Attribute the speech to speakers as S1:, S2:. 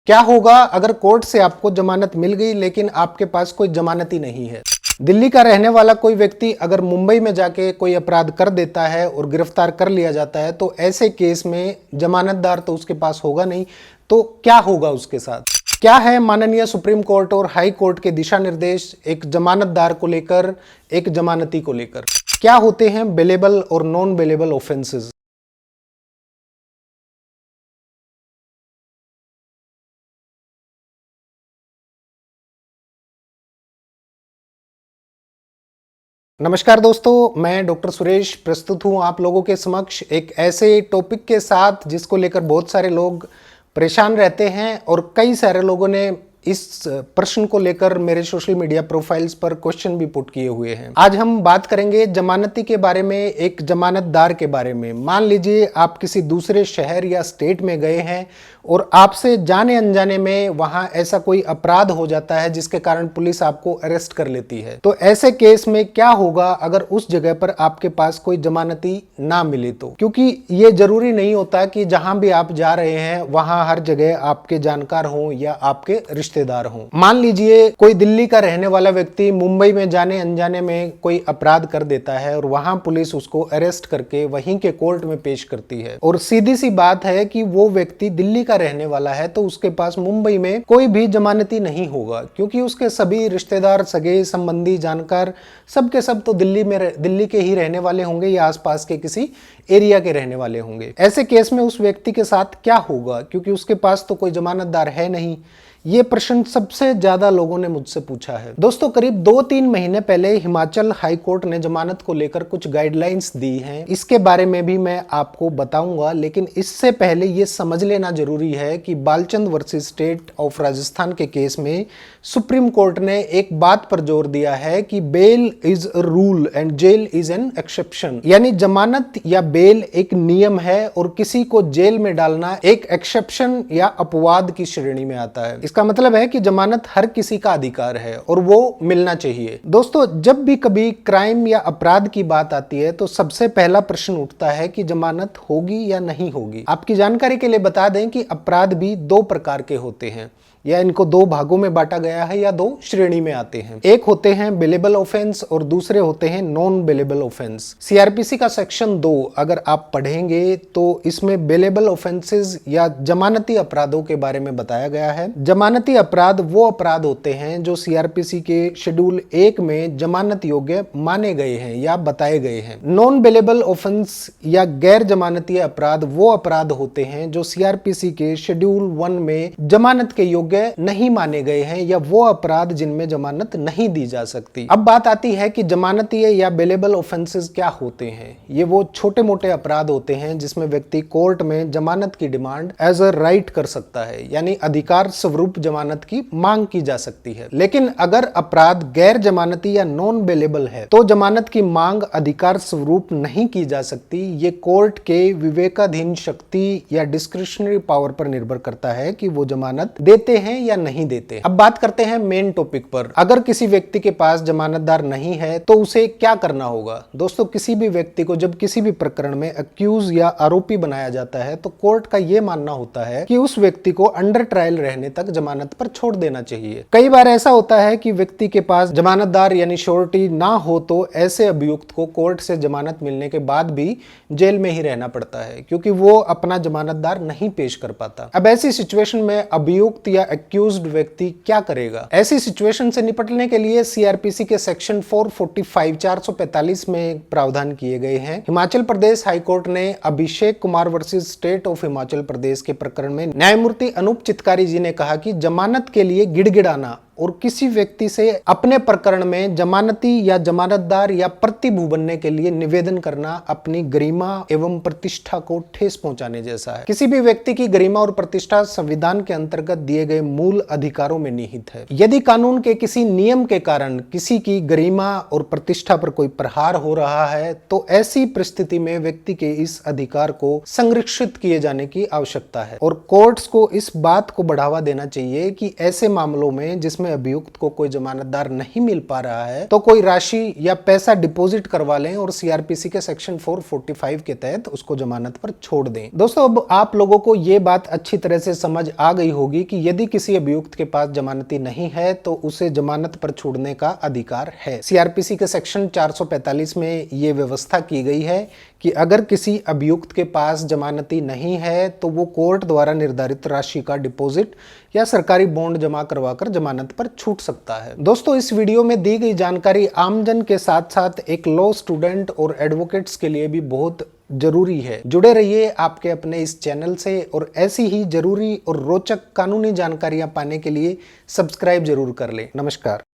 S1: क्या होगा अगर कोर्ट से आपको जमानत मिल गई लेकिन आपके पास कोई जमानत ही नहीं है। दिल्ली का रहने वाला कोई व्यक्ति अगर मुंबई में जाके कोई अपराध कर देता है और गिरफ्तार कर लिया जाता है तो ऐसे केस में जमानतदार तो उसके पास होगा नहीं, तो क्या होगा उसके साथ। क्या है माननीय सुप्रीम कोर्ट और हाई कोर्ट के दिशा निर्देश एक जमानतदार को लेकर, एक जमानती को लेकर। क्या होते हैं बेलेबल और नॉन बेलेबल ऑफेंसेस। नमस्कार दोस्तों, मैं डॉक्टर सुरेश प्रस्तुत हूं आप लोगों के समक्ष एक ऐसे टॉपिक के साथ जिसको लेकर बहुत सारे लोग परेशान रहते हैं और कई सारे लोगों ने इस प्रश्न को लेकर मेरे सोशल मीडिया प्रोफाइल्स पर क्वेश्चन भी पुट किए हुए हैं। आज हम बात करेंगे जमानती के बारे में, एक जमानतदार के बारे में। मान लीजिए आप किसी दूसरे शहर या स्टेट में गए हैं और आपसे जाने अनजाने में वहां ऐसा कोई अपराध हो जाता है जिसके कारण पुलिस आपको अरेस्ट कर लेती है। तो ऐसे केस में क्या होगा अगर उस जगह पर आपके पास कोई जमानती ना मिले तो, क्योंकि ये जरूरी नहीं होता कि जहां भी आप जा रहे हैं वहां हर जगह आपके जानकार हों या आपके रिश्तेदार हों। मान लीजिए कोई दिल्ली का रहने वाला व्यक्ति मुंबई में जाने अनजाने में कोई अपराध कर देता है और वहां पुलिस उसको अरेस्ट करके वहीं के कोर्ट में पेश करती है, और सीधी सी बात है कि वो व्यक्ति दिल्ली का रहने वाला है तो उसके पास मुंबई में कोई भी जमानती नहीं होगा, क्योंकि उसके सभी रिश्तेदार, सगे संबंधी, जानकार सब के सब तो दिल्ली के ही रहने वाले होंगे या आसपास के किसी एरिया के रहने वाले होंगे। ऐसे केस में उस व्यक्ति के साथ क्या होगा, क्योंकि उसके पास तो कोई जमानतदार है नहीं। ये प्रश्न सबसे ज्यादा लोगों ने मुझसे पूछा है। दोस्तों, करीब 2-3 महीने पहले हिमाचल हाई कोर्ट ने जमानत को लेकर कुछ गाइडलाइंस दी हैं। इसके बारे में भी मैं आपको बताऊंगा, लेकिन इससे पहले ये समझ लेना जरूरी है कि Balchand versus state of Rajasthan के केस में सुप्रीम कोर्ट ने एक बात पर जोर दिया है कि bail is a rule and jail is an exception. यानी जमानत या बेल एक नियम है और किसी को जेल में डालना एक एक्सेप्शन या अपवाद की श्रेणी में आता है। इसका मतलब है कि जमानत हर किसी का अधिकार है और वो मिलना चाहिए। दोस्तों, जब भी कभी क्राइम या अपराध की बात आती है तो सबसे पहला प्रश्न उठता है कि जमानत होगी या नहीं होगी। आपकी जानकारी के लिए बता दें कि अपराध भी 2 प्रकार के होते हैं, या इनको 2 भागों में बांटा गया है या 2 श्रेणी में आते हैं। एक होते हैं बेलेबल ऑफेंस और दूसरे होते हैं नॉन बेलेबल ऑफेंस। सीआरपीसी का सेक्शन 2 अगर आप पढ़ेंगे तो इसमें बेलेबल ऑफेंसेस या जमानती अपराधों के बारे में बताया गया है। जमानती अपराध वो अपराध होते हैं जो सीआरपीसी के शेड्यूल 1 में जमानत योग्य माने गए हैं या बताए गए हैं। नॉन बेलेबल ऑफेंस या गैर जमानती अपराध वो अपराध होते हैं जो सीआरपीसी के शेड्यूल 1 में जमानत के योग्य नहीं माने गए हैं या वो अपराध जिनमें जमानत नहीं दी जा सकती। अब बात आती है कि जमानती या बेलेबल ऑफेंसेस क्या होते हैं। ये वो छोटे मोटे अपराध होते हैं जिसमें व्यक्ति कोर्ट में जमानत की डिमांड एज अ राइट कर सकता है, यानी अधिकार स्वरूप जमानत की मांग की जा सकती है। लेकिन अगर अपराध गैर जमानती या नॉन बेलेबल है तो जमानत की मांग अधिकार स्वरूप नहीं की जा सकती। ये कोर्ट के विवेकाधीन शक्ति या डिस्क्रिशनरी पावर पर निर्भर करता है कि वो जमानत देते हैं या नहीं देते। अब बात करते हैं मेन टॉपिक पर। अगर किसी व्यक्ति के पास जमानतदार नहीं है तो उसे क्या करना होगा। दोस्तों, किसी भी व्यक्ति को जब किसी भी प्रकरण में अक्यूज या आरोपी बनाया जाता है तो कोर्ट का यह मानना होता है कि उस व्यक्ति को अंडर ट्रायल रहने तक जमानत पर छोड़ देना चाहिए। कई बार ऐसा होता है कि व्यक्ति के पास जमानतदार यानी श्योरिटी ना हो तो ऐसे अभियुक्त को कोर्ट से जमानत मिलने के बाद भी जेल में ही रहना पड़ता है, क्योंकि वो अपना जमानतदार नहीं पेश कर पाता। अब ऐसी सिचुएशन में अभियुक्त या एक्यूज्ड व्यक्ति क्या करेगा। ऐसी सिचुएशन से निपटने के लिए सीआरपीसी के सेक्शन 445 में प्रावधान किए गए हैं। हिमाचल प्रदेश हाईकोर्ट ने Abhishek Kumar versus state of Himachal Pradesh के प्रकरण में न्यायमूर्ति अनूप चितकारी जी ने कहा कि जमानत के लिए गिड़गिड़ाना और किसी व्यक्ति से अपने प्रकरण में जमानती या जमानतदार या प्रतिभू बनने के लिए निवेदन करना अपनी गरिमा एवं प्रतिष्ठा को ठेस पहुंचाने जैसा है। किसी भी व्यक्ति की गरिमा और प्रतिष्ठा संविधान के अंतर्गत दिए गए मूल अधिकारों में निहित है। यदि कानून के किसी नियम के कारण किसी की गरिमा और प्रतिष्ठा पर कोई प्रहार हो रहा है तो ऐसी परिस्थिति में व्यक्ति के इस अधिकार को संरक्षित किए जाने की आवश्यकता है, और कोर्ट्स को इस बात को बढ़ावा देना चाहिए कि ऐसे मामलों में जिसमें में अभियुक्त को कोई जमानतदार नहीं मिल पा रहा है तो कोई राशि या पैसा डिपॉजिट करवा लें और सीआरपीसी के सेक्शन 445 के तहत उसको जमानत पर छोड़ दें। दोस्तों, अब आप लोगों को ये बात अच्छी तरह से समझ आ गई होगी कि यदि किसी अभियुक्त के पास जमानती नहीं है तो उसे जमानत पर छोड़ने का अधिकार है। सीआरपीसी के सेक्शन 445 में ये व्यवस्था की गई है कि अगर किसी अभियुक्त के पास जमानती नहीं है तो वो कोर्ट द्वारा निर्धारित राशि का डिपॉजिट या सरकारी बॉन्ड जमा करवाकर जमानत पर छूट सकता है। दोस्तों, इस वीडियो में दी गई जानकारी आमजन के साथ साथ एक लॉ स्टूडेंट और एडवोकेट्स के लिए भी बहुत जरूरी है। जुड़े रहिए आपके अपने इस चैनल से और ऐसी ही जरूरी और रोचक कानूनी जानकारियां पाने के लिए सब्सक्राइब जरूर कर लें। नमस्कार।